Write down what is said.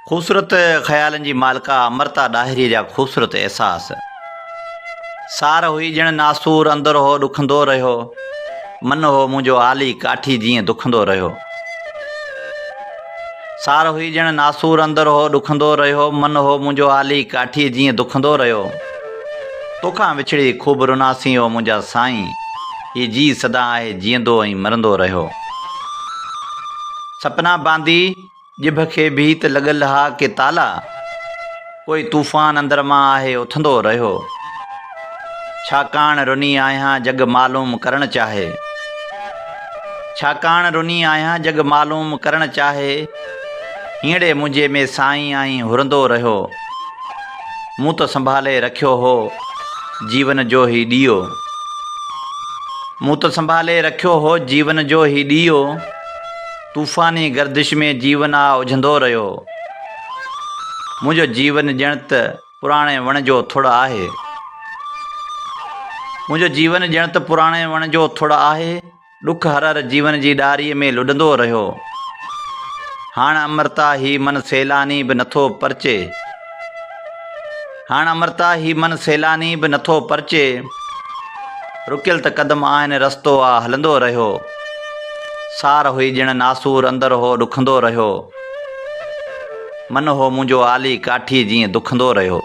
खूबसूरत ख़्यालन जी मालिका अमृता ॾाहिरीअ जा खूबसूरत एहसास। सार हुई ॼण नासूर अंदर हो ॾुखंदो रहियो, मन हो मुंहिंजो आली काठी जीअं दुखंदो रहियो। सार हुई ॼण नासूर अंदर हो ॾुखंदो रहियो, मन हो मुंहिंजो आली काठी जीअं दुखंदो रहियो। तोखां विछड़ी खूब रुनासी हो मुंहिंजा साईं, हीअ जी सदा आहे जीअंदो ऐं मरंदो रहियो। सपना बांदी ॼिभ खे भीत लॻल हा के ताला, कोई तूफ़ान अंदर मां आहे उथंदो रहियो। छाकाणि रुनी आहियां जग मालूम करणु चाहे, छाकाणि रुनी आहियां जग मालूम करणु चाहे, हींअरे मुंहिंजे में साईं आई हुरंदो रहियो। मूं त संभाले रखियो हो जीवन जो ही ॾीओ, मूं त संभाले रखियो हो जीवन जो ही ॾीओ, तूफ़ानी गर्दिश में जीवन आ उझंदो रहियो। मुंहिंजो जीवन ॼण त पुराणे वण जो थुड़ आहे, मुंहिंजो जीवन ॼण त पुराणे वण जो थुड़ आहे, ॾुख हर जीवन जी ॾारीअ में लुॾंदो रहियो। हाणे अमृता ही मन सैलानी बि नथो परचे, हाणे अमृता ही मन सैलानी बि नथो परचे, रुकियल त क़दम आहिनि रस्तो आ हलंदो रहियो। सार हुई ॼण नासूर अंदर हो ॾुखंदो रहियो, मन हो मुंहिंजो आली काठी जीअं दुखंदो रहियो।